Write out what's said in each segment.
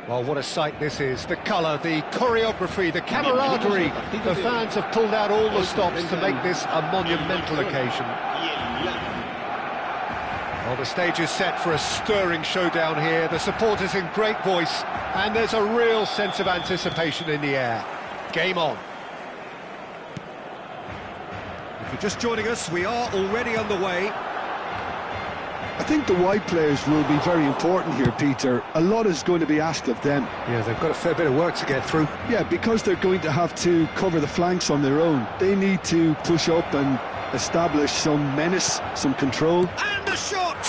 Well, what a sight this is. The colour, the choreography, the camaraderie. The fans have pulled out all the stops to make this a monumental occasion. Well, the stage is set for a stirring showdown here. The supporters in great voice, and there's a real sense of anticipation in the air. Game on. If you're just joining us, we are already underway. I think the wide players will be very important here, Peter. A lot is going to be asked of them. Yeah, they've got a fair bit of work to get through. Yeah, because they're going to have to cover the flanks on their own. They need to push up and establish some menace, some control. And the shot!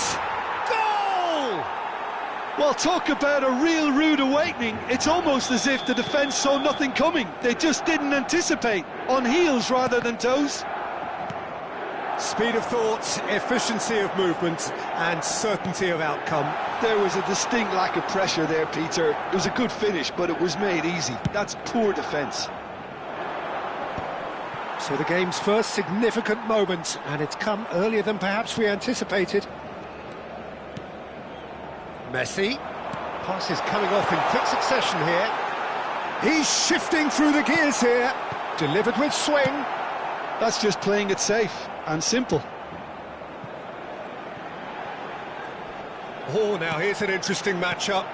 Goal! Well, talk about a real rude awakening. It's almost as if the defence saw nothing coming. They just didn't anticipate. On heels rather than toes. Speed of thought, efficiency of movement, and certainty of outcome. There was a distinct lack of pressure there, Peter. It was a good finish, but it was made easy. That's poor defence. So the game's first significant moment, and it's come earlier than perhaps we anticipated. Messi. Pass is coming off in quick succession here. He's shifting through the gears here. Delivered with swing. That's just playing it safe and simple. Oh, now here's an interesting matchup.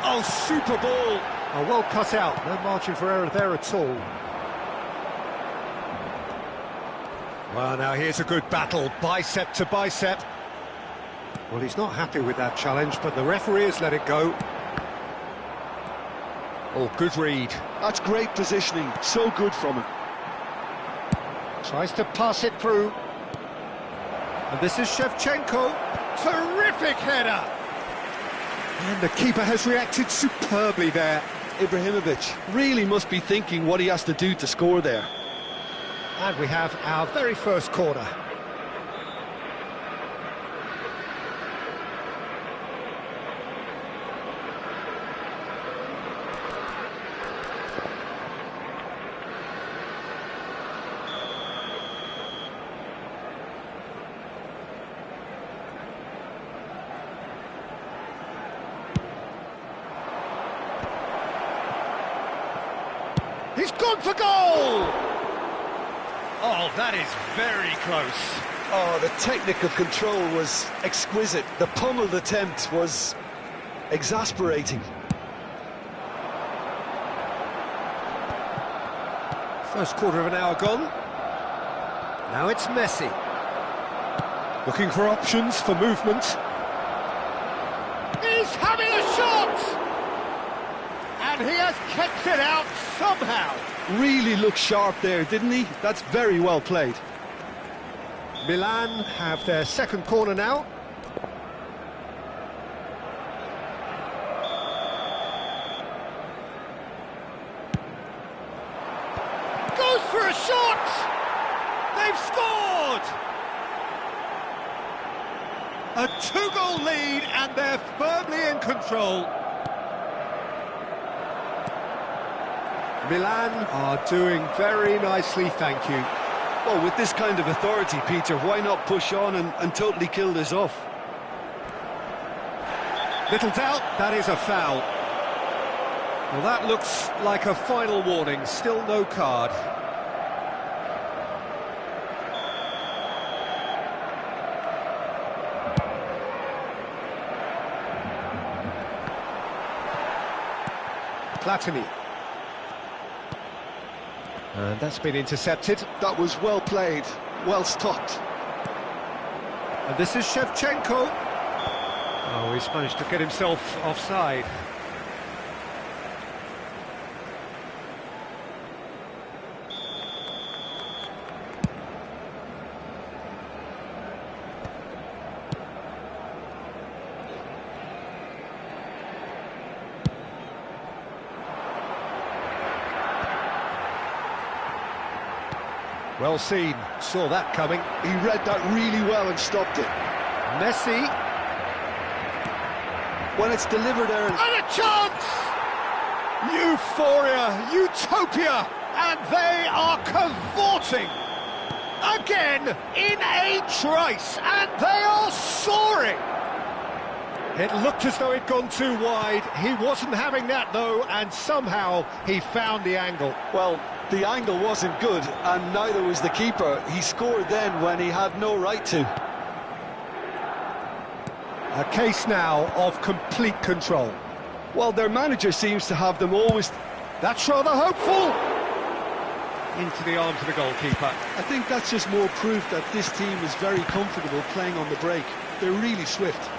Oh, super ball. Oh, well cut out. No margin for error there at all. Well, now here's a good battle, bicep to bicep. Well, he's not happy with that challenge, but the referee has let it go. Oh, good read. That's great positioning, so good from him. Tries to pass it through. And this is Shevchenko. Terrific header! And the keeper has reacted superbly there. Ibrahimovic really must be thinking what he has to do to score there. And we have our very first corner. He's gone for goal! Oh, that is very close. Oh, the technical control was exquisite. The pummeled attempt was exasperating. First quarter of an hour gone. Now it's Messi. Looking for options for movement. He's having a shot! And he has kept it out somehow. Really looked sharp there, didn't he? That's very well played. Milan have their second corner now. Goes for a shot! They've scored! A two-goal lead, and they're firmly in control. Milan are doing very nicely, thank you. Well, with this kind of authority, Peter, why not push on and totally kill this off? Little doubt, that is a foul. Well, that looks like a final warning, still no card. Platini. And that's been intercepted. That was well played, well stopped. And this is Shevchenko. Oh, he's managed to get himself offside. Well seen, saw that coming. He read that really well and stopped it. Messi. When it's delivered, Aaron. And a chance! Euphoria, utopia, and they are cavorting. Again, in a trice, and they are soaring. It looked as though it'd gone too wide. He wasn't having that, though, and somehow he found the angle. Well, the angle wasn't good, and neither was the keeper. He scored then when he had no right to. A case now of complete control. Well, their manager seems to have them always... That's rather hopeful. Into the arms of the goalkeeper. I think that's just more proof that this team is very comfortable playing on the break. They're really swift.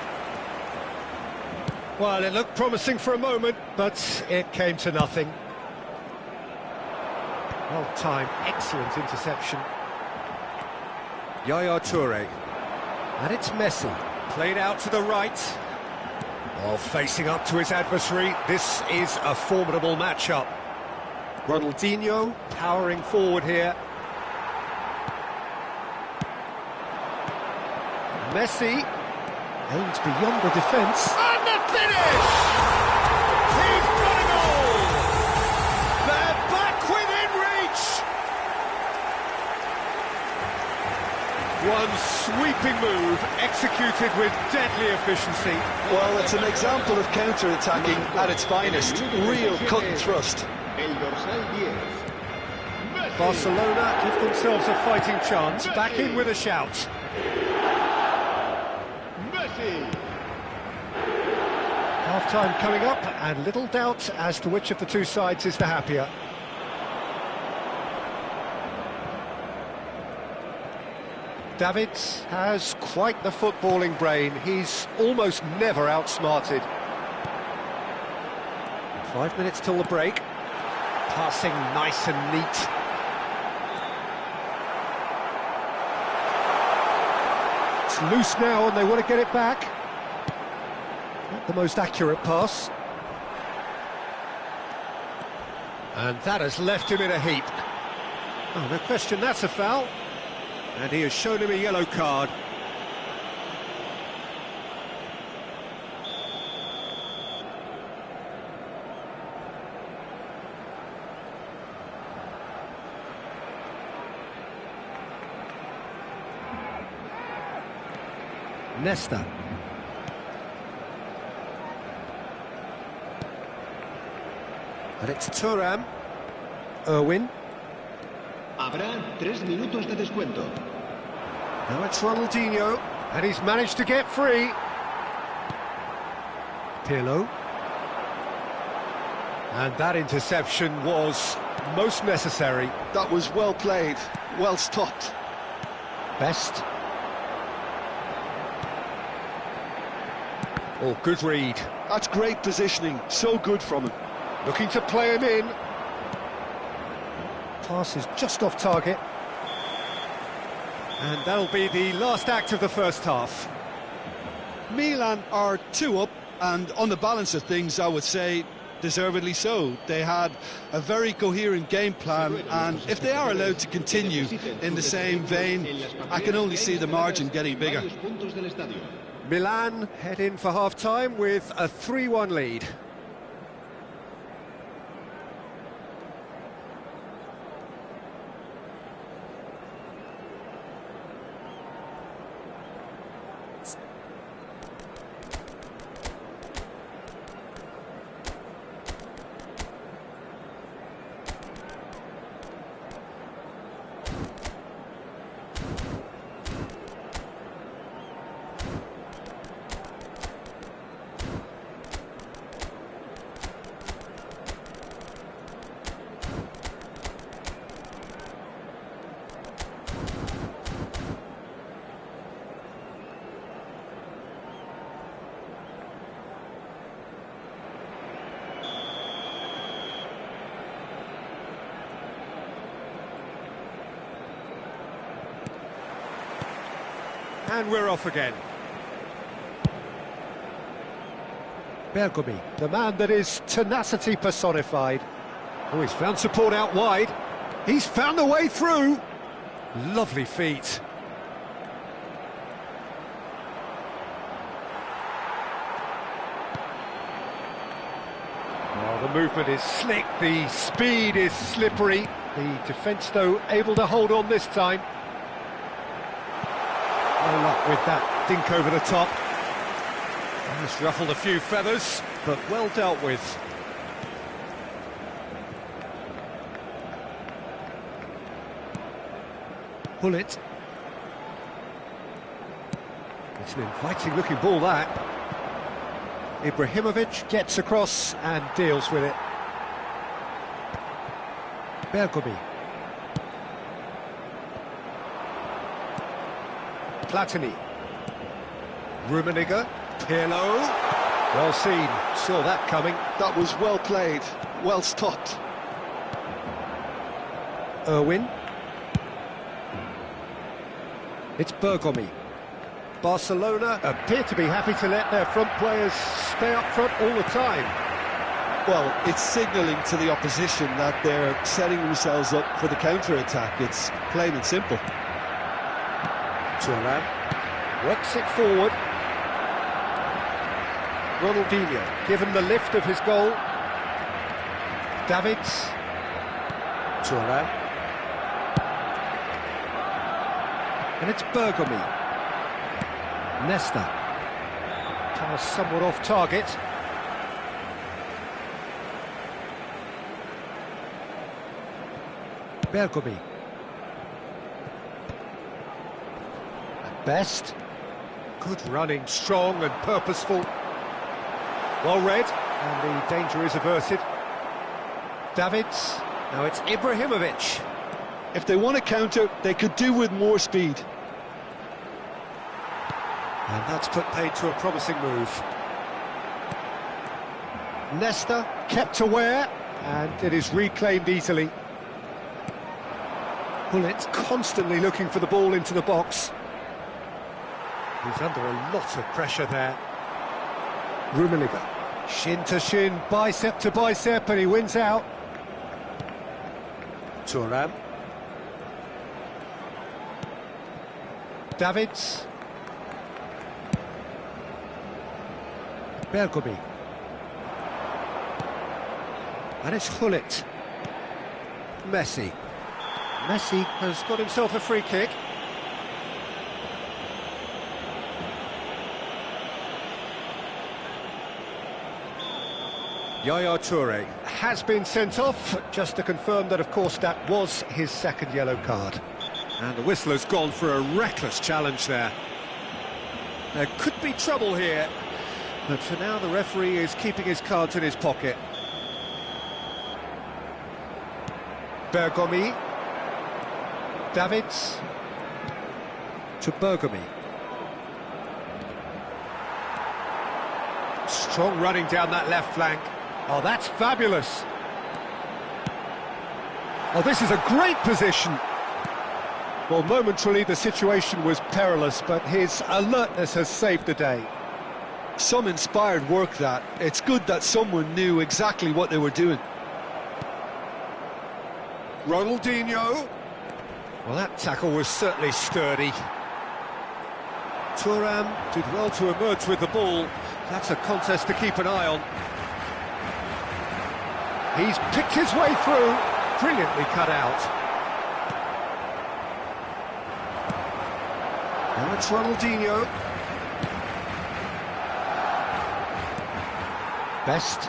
Well, it looked promising for a moment, but it came to nothing. Well timed, excellent interception. Yaya Toure. And it's Messi. Played out to the right. While facing up to his adversary, this is a formidable matchup. Ronaldinho powering forward here. Messi aims beyond the defence. And the finish! He's got a goal! They're back within reach! One sweeping move executed with deadly efficiency. Well, it's an example of counter-attacking at its finest. Real cut and thrust. Barcelona give themselves a fighting chance. Back in with a shout. Half-time coming up, and little doubt as to which of the two sides is the happier. Davids has quite the footballing brain. He's almost never outsmarted. 5 minutes till the break. Passing nice and neat. It's loose now and they want to get it back. Not the most accurate pass. And that has left him in a heap. Oh, no question, that's a foul. And he has shown him a yellow card. Nesta. And it's Thuram. Irwin. Habrá 3 minutos de descuento. Now it's Ronaldinho, and he's managed to get free. Pirlo. And that interception was most necessary. That was well played, well stopped. Best. Oh, good read. That's great positioning, so good from him. Looking to play him in. Pass is just off target. And that'll be the last act of the first half. Milan are 2 up, and on the balance of things, I would say deservedly so. They had a very coherent game plan, and if they are allowed to continue in the same vein, I can only see the margin getting bigger. Milan head in for half-time with a 3-1 lead. And we're off again. Bergomi, the man that is tenacity personified. Oh, he's found support out wide. He's found the way through. Lovely feet. Oh, the movement is slick, the speed is slippery. The defence, though, able to hold on this time. No luck with that dink over the top. He's ruffled a few feathers, but well dealt with. Pull it. It's an inviting-looking ball, that. Ibrahimovic gets across and deals with it. Bergomi. Platini. Rummenigge. Pirlo. Well seen. Saw that coming. That was well played, well stopped. Irwin. It's Bergomi. Barcelona appear to be happy to let their front players stay up front all the time. Well, it's signalling to the opposition that they're setting themselves up for the counter-attack. It's plain and simple. Thuram works it forward. Ronaldinho given the lift of his goal. Davids. Thuram. And it's Bergomi. Nesta. Pass somewhat off target. Bergomi. At best. Good running, strong and purposeful. Well read, and the danger is averted. Davids. Now it's Ibrahimovic. If they want to counter, they could do with more speed. And that's put paid to a promising move. Nesta kept aware, and it is reclaimed easily. Bullet constantly looking for the ball into the box. He's under a lot of pressure there. Rummenigge. Shin to shin, bicep to bicep, and he wins out. Thuram. Davids. Bergomi. And it's Hullet. Messi. Messi has got himself a free kick. Yaya Toure has been sent off, just to confirm that, of course, that was his second yellow card. And the whistle has gone for a reckless challenge there. There could be trouble here, but for now the referee is keeping his cards in his pocket. Bergomi. Davids. To Bergomi. Strong running down that left flank. Oh, that's fabulous. Oh, this is a great position. Well, momentarily the situation was perilous, but his alertness has saved the day. Some inspired work, that. It's good that someone knew exactly what they were doing. Ronaldinho. Well, that tackle was certainly sturdy. Thuram did well to emerge with the ball. That's a contest to keep an eye on. He's picked his way through. Brilliantly cut out. Now it's Ronaldinho. Best.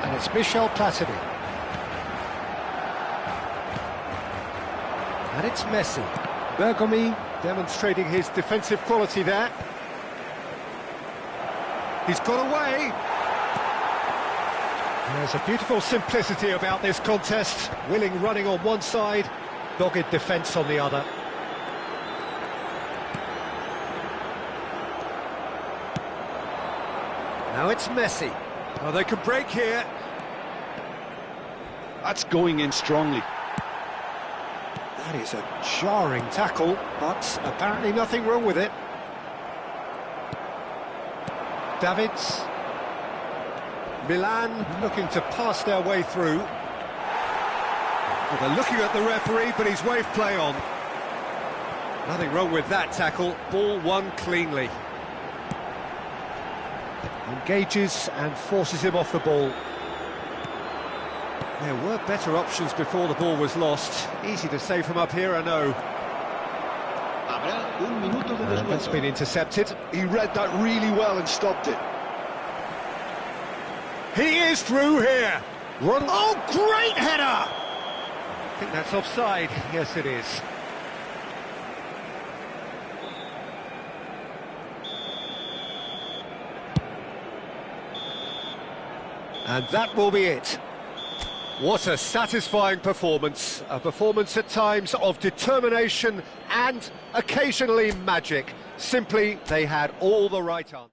And it's Michel Platini. And it's Messi. Bergomi demonstrating his defensive quality there. He's got away. There's a beautiful simplicity about this contest. Willing running on one side, dogged defence on the other. Now it's Messi. Oh, they can break here. That's going in strongly. That is a jarring tackle, but apparently nothing wrong with it. Davids. Milan looking to pass their way through. Well, they're looking at the referee, but he's waved play on. Nothing wrong with that tackle. Ball won cleanly. Engages and forces him off the ball. There were better options before the ball was lost. Easy to say from up here, I know. Habrá Un minuto de And that's descuento. been intercepted. He read that really well and stopped it. He is through here. Oh, great header! I think that's offside. Yes, it is. And that will be it. What a satisfying performance. A performance at times of determination and occasionally magic. Simply, they had all the right answers.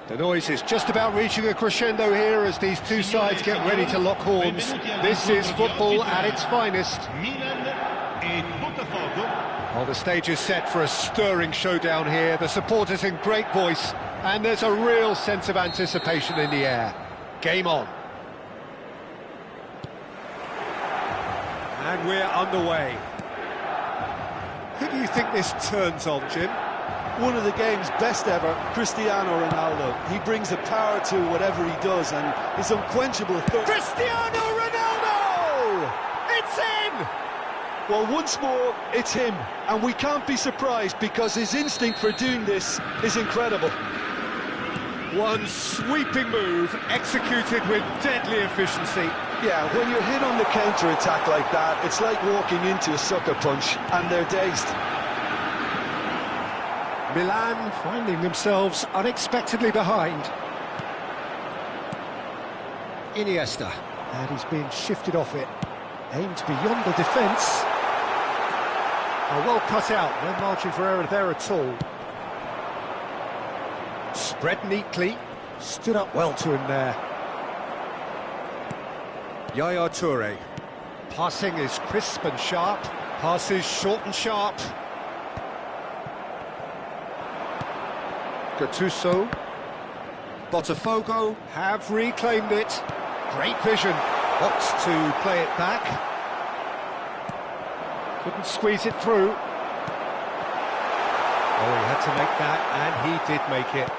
The noise is just about reaching a crescendo here as these two sides get ready to lock horns. This is football at its finest. Well, the stage is set for a stirring showdown here. The supporters in great voice, and there's a real sense of anticipation in the air. Game on. And we're underway. Who do you think this turns on, Jim? One of the game's best ever, Cristiano Ronaldo. He brings the power to whatever he does, and his unquenchable Cristiano Ronaldo! It's in! Well, once more, it's him, and we can't be surprised because his instinct for doing this is incredible. One sweeping move, executed with deadly efficiency. Yeah, when you're hit on the counter-attack like that, it's like walking into a sucker punch, and they're dazed. Milan finding themselves unexpectedly behind. Iniesta, and he's being shifted off it. Aimed beyond the defence. Well cut out, no margin for error there at all. Spread neatly, stood up well to him there. Yaya Toure. Passing is crisp and sharp. Passes short and sharp. Gattuso. Botafogo have reclaimed it. Great vision. Opts to play it back. Couldn't squeeze it through. Oh, he had to make that, and he did make it.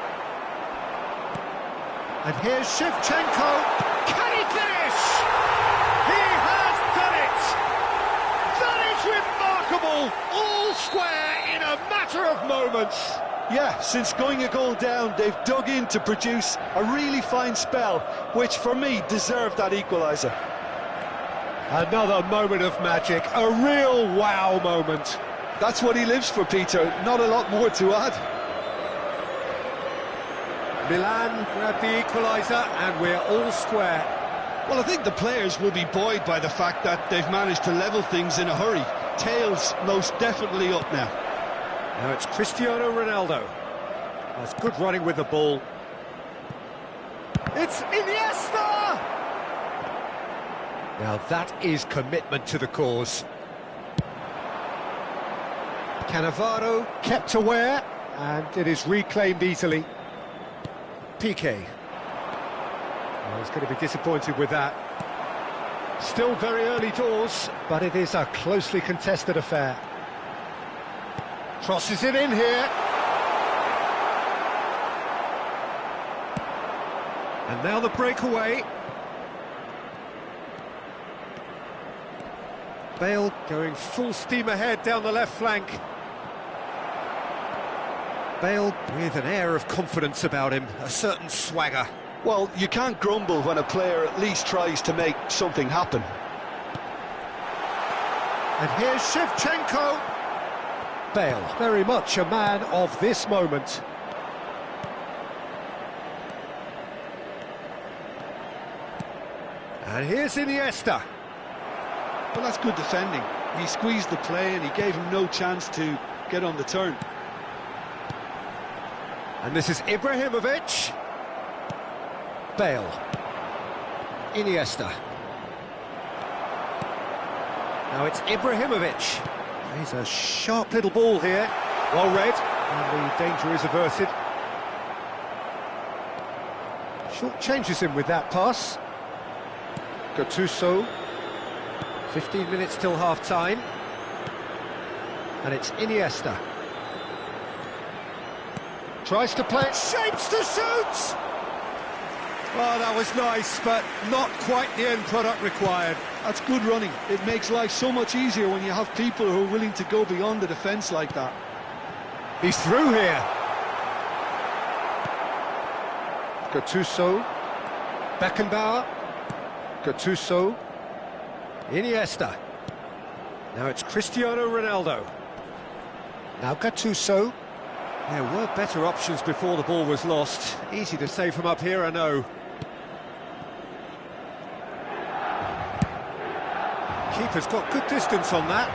And here's Shevchenko. Can he finish? He has done it! That is remarkable! All square in a matter of moments. Yeah, since going a goal down, they've dug in to produce a really fine spell, which for me deserved that equaliser. Another moment of magic, a real wow moment. That's what he lives for, Peter, not a lot more to add. Milan grab the equaliser and we're all square. Well, I think the players will be buoyed by the fact that they've managed to level things in a hurry. Tails most definitely up now. Now it's Cristiano Ronaldo. That's good running with the ball. It's Iniesta! Now that is commitment to the cause. Cannavaro kept aware, and it is reclaimed easily. Piqué. Well, he's going to be disappointed with that. Still very early doors, but it is a closely contested affair. Crosses it in here. And now the breakaway. Bale going full steam ahead down the left flank. Bale with an air of confidence about him, a certain swagger. Well, you can't grumble when a player at least tries to make something happen. And here's Shevchenko. Bale, very much a man of this moment. And here's Iniesta. Well, that's good defending. He squeezed the play and he gave him no chance to get on the turn. And this is Ibrahimovic. Bale. Iniesta. Now it's Ibrahimovic. He's a sharp little ball here. Well read, and the danger is averted. Short changes him with that pass. Gattuso. 15 minutes till half-time. And it's Iniesta. Tries to play it, shapes to shoot! Oh, that was nice, but not quite the end product required. That's good running. It makes life so much easier when you have people who are willing to go beyond the defence like that. He's through here. Gattuso. Beckenbauer. Gattuso. Iniesta. Now it's Cristiano Ronaldo. Now Gattuso. There were better options before the ball was lost. Easy to say from up here, I know. Keeper's got good distance on that.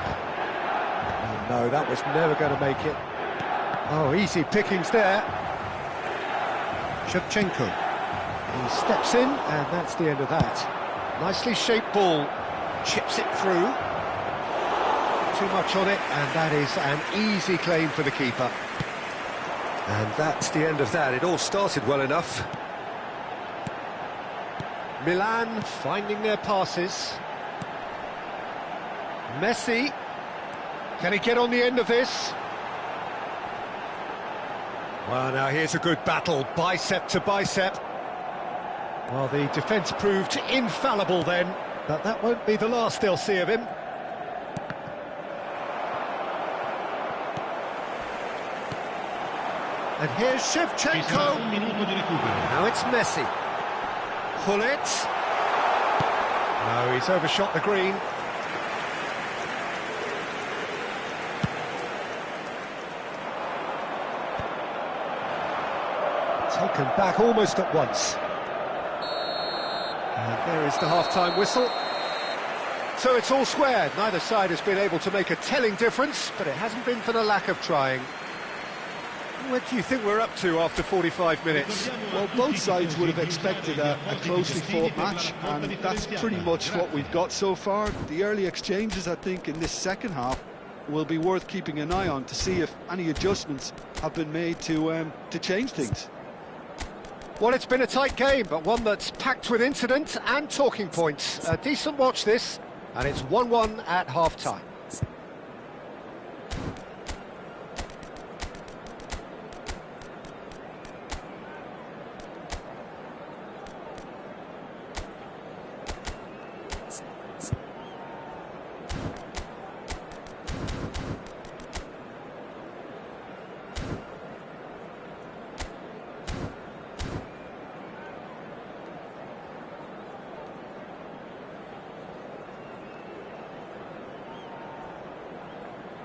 Oh no, that was never going to make it. Oh, easy pickings there. Shevchenko. He steps in, and that's the end of that. Nicely shaped ball, chips it through. Too much on it, and that is an easy claim for the keeper. And that's the end of that. It all started well enough. Milan finding their passes. Messi. Can he get on the end of this? Well, now here's a good battle, bicep to bicep. Well, the defence proved infallible then, but that won't be the last they'll see of him. And here's Shevchenko. Now it's Messi. Pull it. No, he's overshot the green. Taken back almost at once. And there is the half-time whistle. So it's all squared. Neither side has been able to make a telling difference, but it hasn't been for the lack of trying. What do you think we're up to after 45 minutes? Well, both sides would have expected a closely fought match, and that's pretty much what we've got so far. The early exchanges, I think, in this second half will be worth keeping an eye on to see if any adjustments have been made to change things. Well, it's been a tight game, but one that's packed with incident and talking points. A decent watch this, and it's 1-1 at half-time.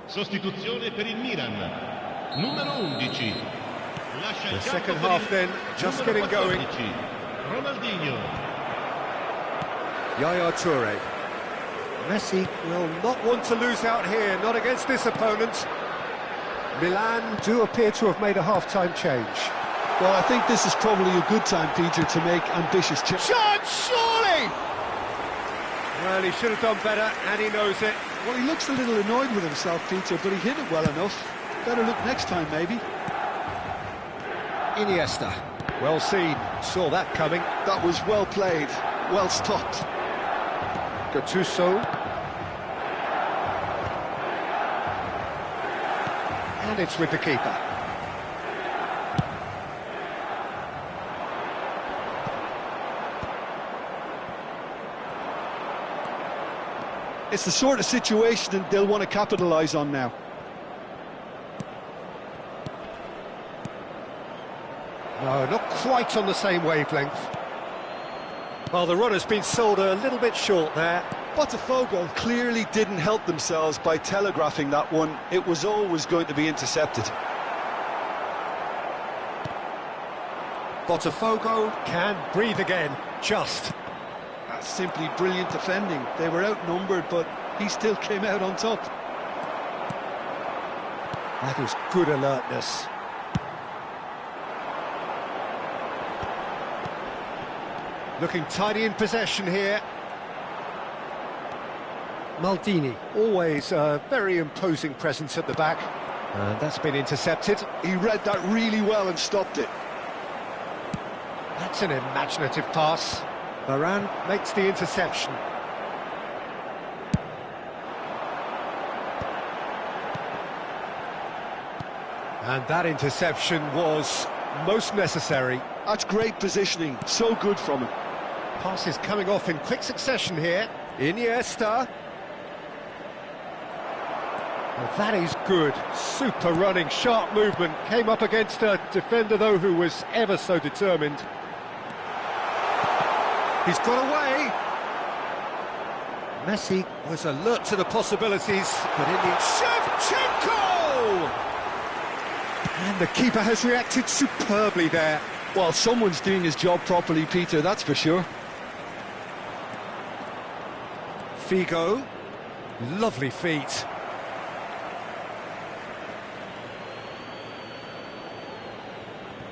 Sostituzione per il Milan. Numero 11. The second half then, just getting going. Ronaldinho. Yaya Toure. Messi will not want to lose out here, not against this opponent. Milan do appear to have made a half-time change. Well, I think this is probably a good time, Peter, to make ambitious changes. Shot, surely! Well, he should have done better, and he knows it. Well, he looks a little annoyed with himself, Peter, but he hit it well enough. Better look next time, maybe. Iniesta. Well seen. Saw that coming. That was well played. Well stopped. Gattuso. And it's with the keeper. It's the sort of situation that they'll want to capitalise on now. No, not quite on the same wavelength. Well, the run has been sold a little bit short there. Botafogo clearly didn't help themselves by telegraphing that one. It was always going to be intercepted. Botafogo can breathe again, just. That's simply brilliant defending. They were outnumbered, but he still came out on top. That is good alertness. Looking tidy in possession here. Maldini, always a very imposing presence at the back. And that's been intercepted. He read that really well and stopped it. That's an imaginative pass. Varane makes the interception. And that interception was most necessary. That's great positioning, so good from him. Passes coming off in quick succession here. Iniesta. Well, that is good. Super running, sharp movement. Came up against a defender, though, who was ever so determined. He's got away. Messi was alert to the possibilities, but in the Shevchenko! And the keeper has reacted superbly there. Well, someone's doing his job properly, Peter, that's for sure. Figo. Lovely feet.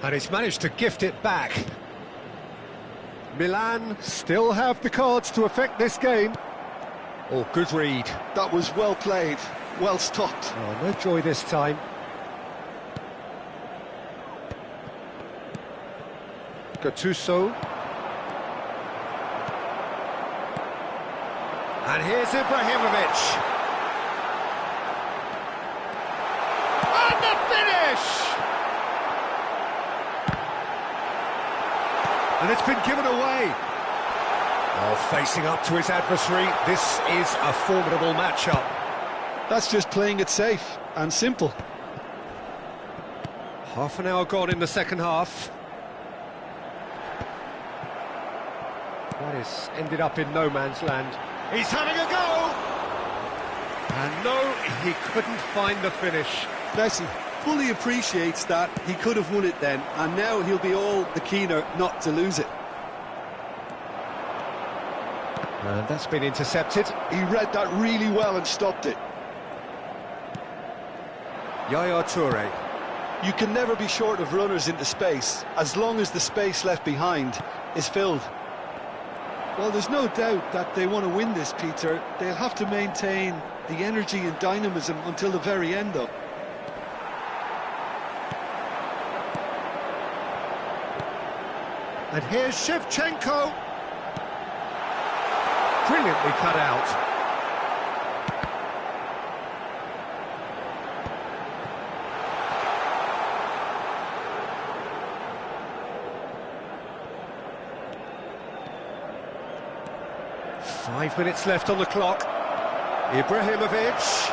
And he's managed to gift it back. Milan still have the cards to affect this game. Oh, good read. That was well played, well stopped. Oh, no joy this time. Gattuso. And here's Ibrahimovic. And the finish! And it's been given away. Oh, facing up to his adversary, this is a formidable matchup. That's just playing it safe and simple. Half an hour gone in the second half. That has ended up in no man's land. He's having a go! And no, he couldn't find the finish. Messi fully appreciates that he could have won it then, and now he'll be all the keener not to lose it. And that's been intercepted. He read that really well and stopped it. Yaya Toure. You can never be short of runners into space, as long as the space left behind is filled. Well, there's no doubt that they want to win this, Peter. They'll have to maintain the energy and dynamism until the very end, though. And here's Shevchenko. Brilliantly cut out. Five minutes left on the clock. Ibrahimovic.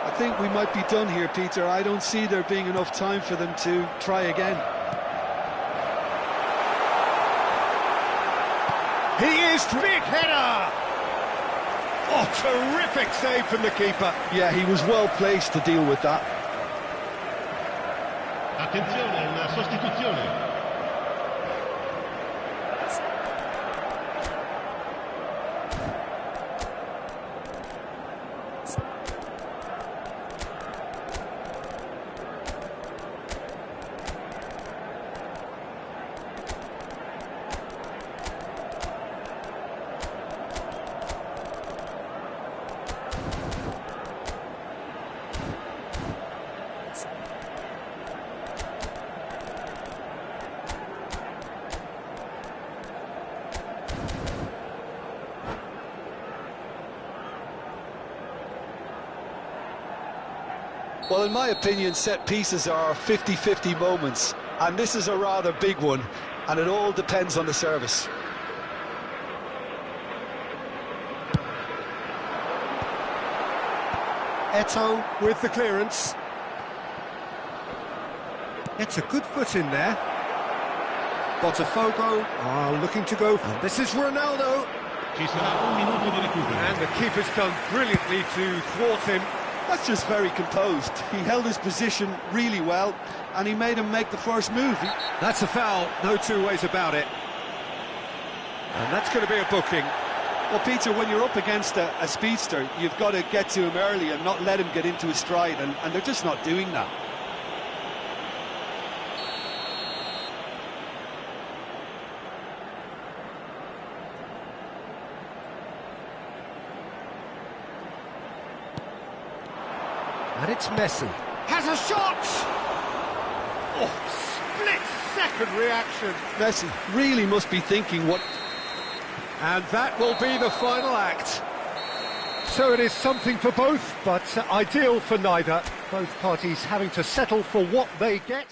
I think we might be done here, Peter. I don't see there being enough time for them to try again. He is big header! Oh, terrific save from the keeper. Yeah, he was well placed to deal with that. Attenzione, una sostituzione. Well, in my opinion, set pieces are 50-50 moments, and this is a rather big one, and it all depends on the service. Eto'o with the clearance. It's a good foot in there. Botafogo are looking to go. And this is Ronaldo. Ci sarà un minuto di recupero. And the keeper's done brilliantly to thwart him. That's just very composed. He held his position really well, and he made him make the first move. That's a foul, no two ways about it. And that's going to be a booking. Well, Peter, when you're up against a speedster, you've got to get to him early and not let him get into his stride, and they're just not doing that. And it's Messi. Has a shot! Oh, split-second reaction. Messi really must be thinking what... And that will be the final act. So it is something for both, but ideal for neither. Both parties having to settle for what they get.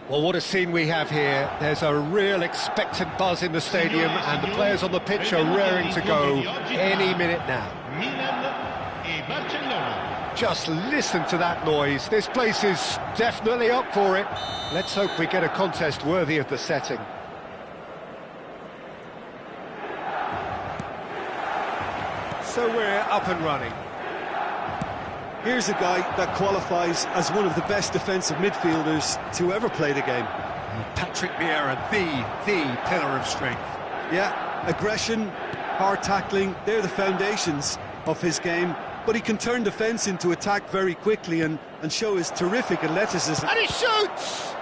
Well, what a scene we have here. There's a real expectant buzz in the stadium, and the players on the pitch are raring to go any minute now. Just listen to that noise. This place is definitely up for it. Let's hope we get a contest worthy of the setting. So we're up and running. Here's a guy that qualifies as one of the best defensive midfielders to ever play the game. Patrick Vieira, the pillar of strength. Yeah, aggression, hard tackling, they're the foundations of his game. But he can turn defence into attack very quickly and show his terrific athleticism. And he shoots!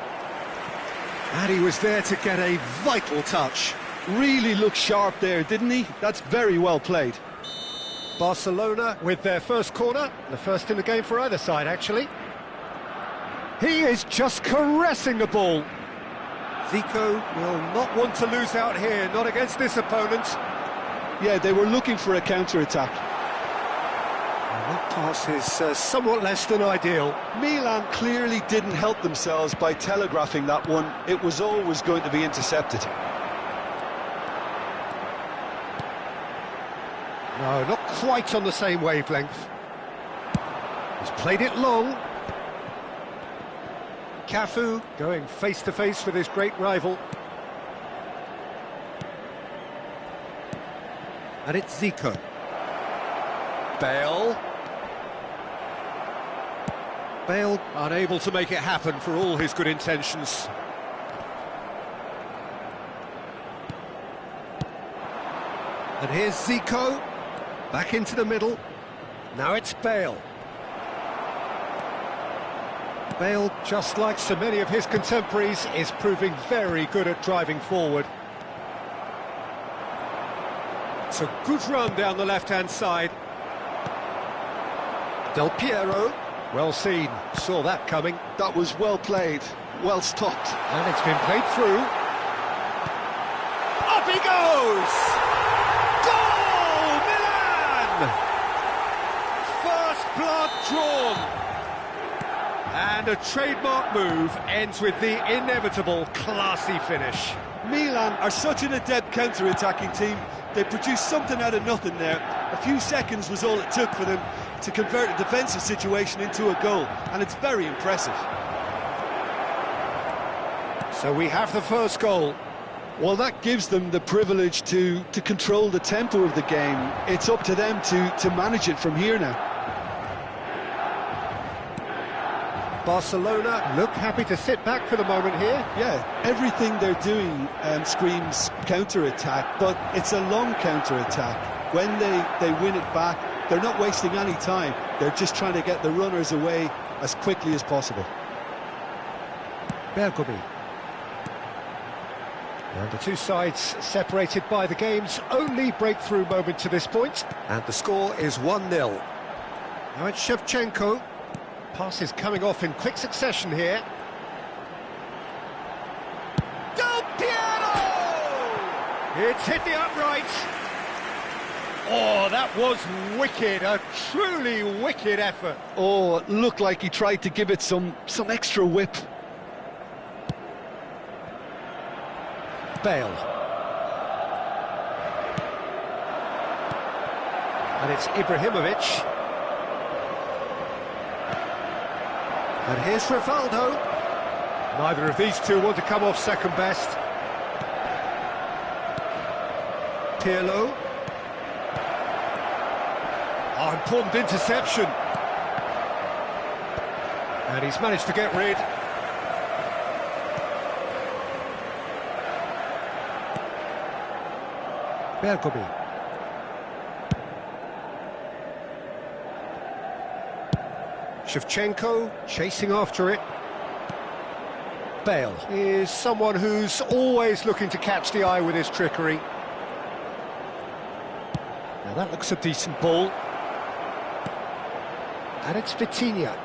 And he was there to get a vital touch. Really looked sharp there, didn't he? That's very well played. Barcelona with their first corner, the first in the game for either side, actually. He is just caressing the ball. Zico will not want to lose out here, not against this opponent. Yeah, they were looking for a counter-attack. That pass is somewhat less than ideal. Milan clearly didn't help themselves by telegraphing that one. It was always going to be intercepted. No, not quite on the same wavelength. He's played it long. Cafu going face-to-face with his great rival. And it's Zico. Bale. Bale unable to make it happen for all his good intentions. And here's Zico. Back into the middle. Now it's Bale. Bale, just like so many of his contemporaries, is proving very good at driving forward. It's a good run down the left-hand side. Del Piero, well seen, saw that coming. That was well played, well stopped. And it's been played through. Up he goes! First blood drawn. And a trademark move ends with the inevitable classy finish. Milan are such an adept counter-attacking team. They produced something out of nothing there. A few seconds was all it took for them to convert a defensive situation into a goal, and it's very impressive. So we have the first goal. Well, that gives them the privilege to control the tempo of the game. It's up to them to manage it from here now. Barcelona look happy to sit back for the moment here. Yeah, everything they're doing screams counter-attack, but it's a long counter-attack. When they win it back, they're not wasting any time. They're just trying to get the runners away as quickly as possible. Bergomi. And the two sides separated by the game's only breakthrough moment to this point. And the score is 1-0. Now it's Shevchenko. Passes coming off in quick succession here. Del Piero! It's hit the upright. Oh, that was wicked, a truly wicked effort. Oh, it looked like he tried to give it some extra whip. Bale. And it's Ibrahimovic. And here's Rivaldo. Neither of these two want to come off second best. Pirlo. Oh, important interception. And he's managed to get rid. Bergomi. Shevchenko chasing after it. Bale is someone who's always looking to catch the eye with his trickery. Now that looks a decent ball. And it's Vitinha.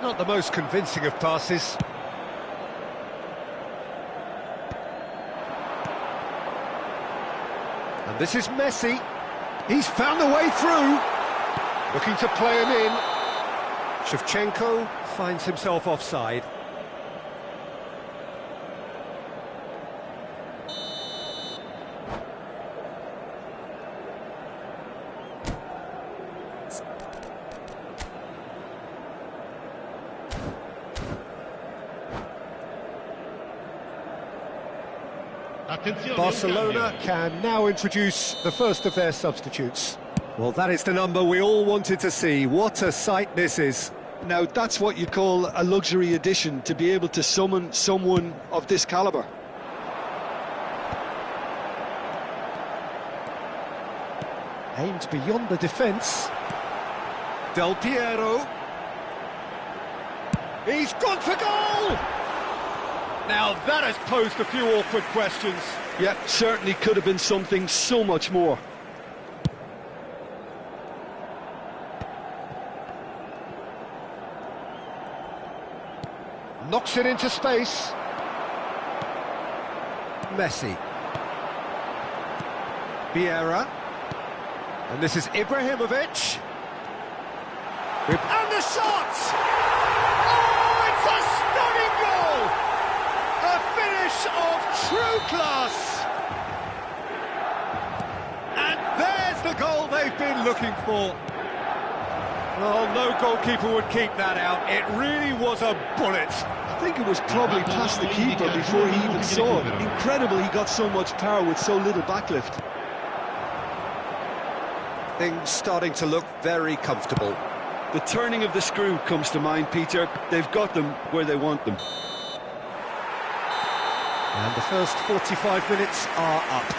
Not the most convincing of passes. And this is Messi. He's found a way through. Looking to play him in. Shevchenko finds himself offside. Barcelona can now introduce the first of their substitutes. Well, that is the number we all wanted to see. What a sight this is. Now, that's what you call a luxury addition, to be able to summon someone of this calibre. Aimed beyond the defence. Del Piero. He's gone for goal! Now that has posed a few awkward questions. Yeah, certainly could have been something so much more. Knocks it into space. Messi. Vieira. And this is Ibrahimovic. And the shot! Oh, it's a stunning goal! A finish of true class! And there's the goal they've been looking for. Well, no goalkeeper would keep that out. It really was a bullet. I think it was probably past the keeper before he even saw it. Incredible he got so much power with so little backlift. Things starting to look very comfortable. The turning of the screw comes to mind, Peter. They've got them where they want them. And the first 45 minutes are up.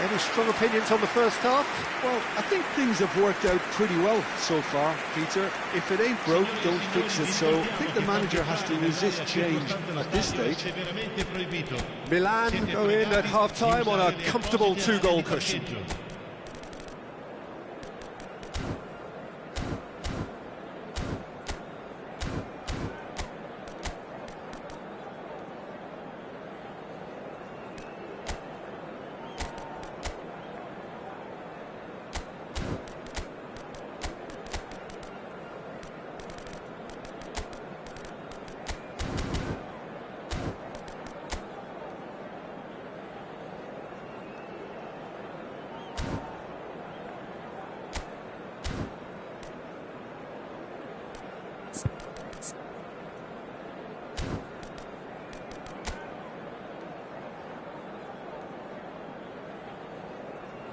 Any strong opinions on the first half? Well, I think things have worked out pretty well so far, Peter. If it ain't broke, don't fix it. So I think the manager has to resist change at this stage. Milan go in at half-time on a comfortable two-goal cushion.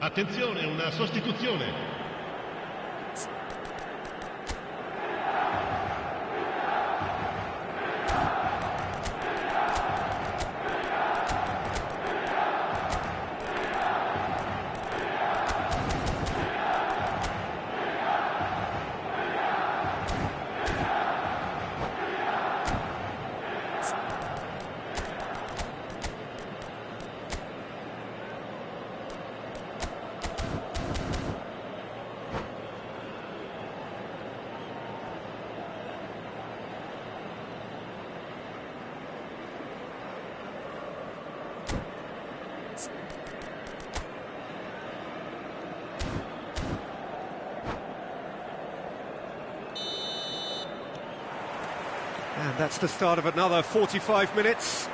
Attenzione, una sostituzione. And that's the start of another 45 minutes.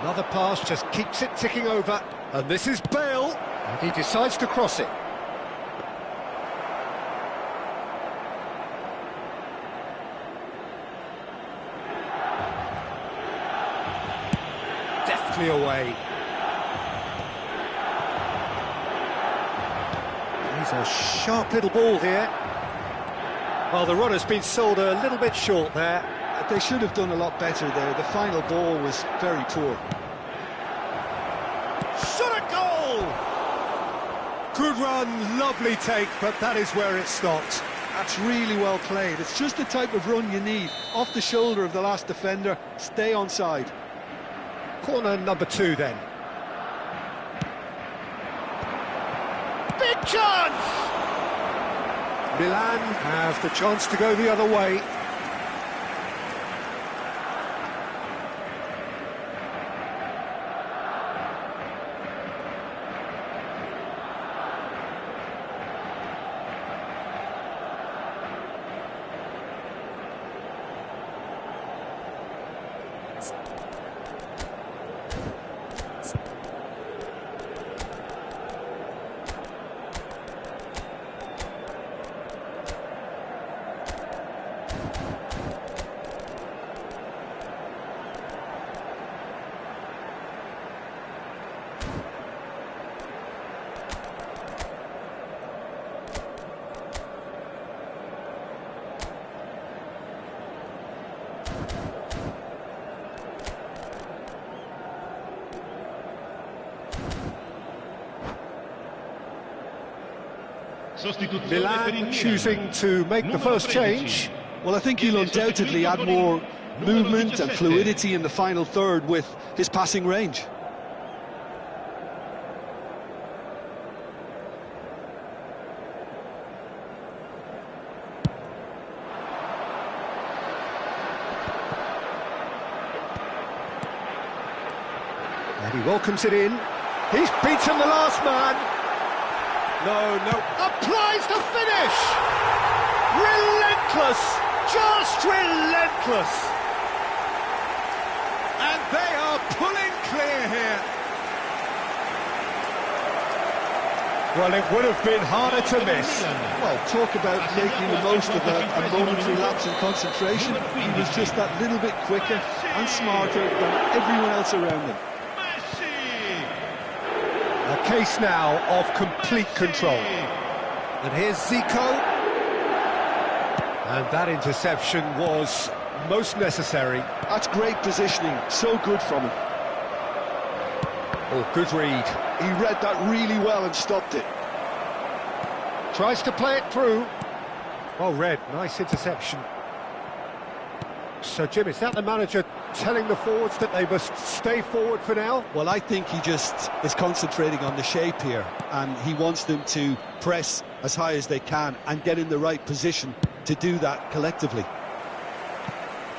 Another pass just keeps it ticking over. And this is Bale. And he decides to cross it. Deftly away. He's a sharp little ball here. Well, the runner's been sold a little bit short there. They should have done a lot better there. The final ball was very poor. Shot a goal! Good run, lovely take, but that is where it stopped. That's really well played. It's just the type of run you need. Off the shoulder of the last defender, stay onside. Corner number 2 then. Big chance! Milan have the chance to go the other way. Sostituzione per il Milan Milan. choosing to make the Numero first 13. change. Well, I think he'll undoubtedly add more movement and fluidity in the final third with his passing range. And he welcomes it in. He's beaten the last man. No. Applies the finish! Relentless! Just relentless! And they are pulling clear here. Well, it would have been harder to miss. Well, talk about making the most of a momentary lapse in concentration. He was just that little bit quicker and smarter than everyone else around him. A case now of complete control. And here's Zico. And that interception was most necessary. That's great positioning, so good from him. Oh, good read. He read that really well and stopped it. Tries to play it through. Well read, nice interception. So, Jim, is that the manager telling the forwards that they must stay forward for now? Well, I think he just is concentrating on the shape here, and he wants them to press as high as they can and get in the right position to do that collectively.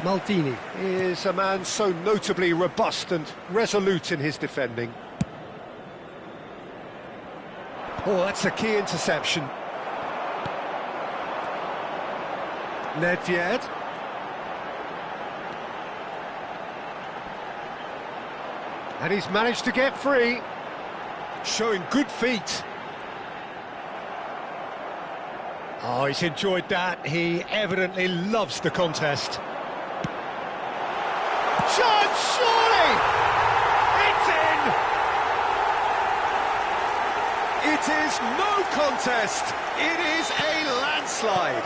Maldini is a man so notably robust and resolute in his defending. Oh, that's a key interception. Nedved. And he's managed to get free, showing good feet. Oh, he's enjoyed that. He evidently loves the contest. Chance, surely! It's in! It is no contest. It is a landslide.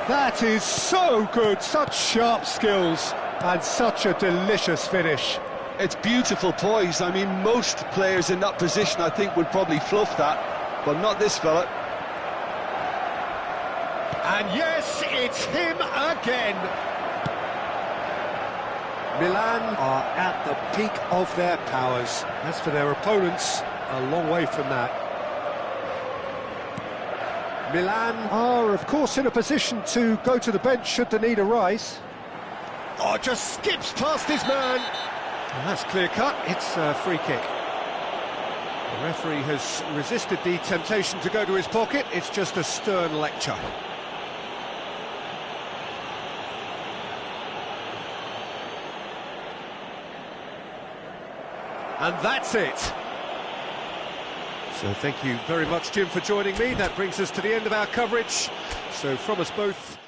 That is so good. Such sharp skills and such a delicious finish. It's beautiful poise. I mean, most players in that position, I think, would probably fluff that, but not this fella. And yes, it's him again. Milan are at the peak of their powers. As for their opponents, a long way from that. Milan are, of course, in a position to go to the bench should the need arise. Oh, just skips past his man. And that's clear-cut. It's a free kick. The referee has resisted the temptation to go to his pocket. It's just a stern lecture. And that's it. So thank you very much, Jim, for joining me. That brings us to the end of our coverage. So from us both,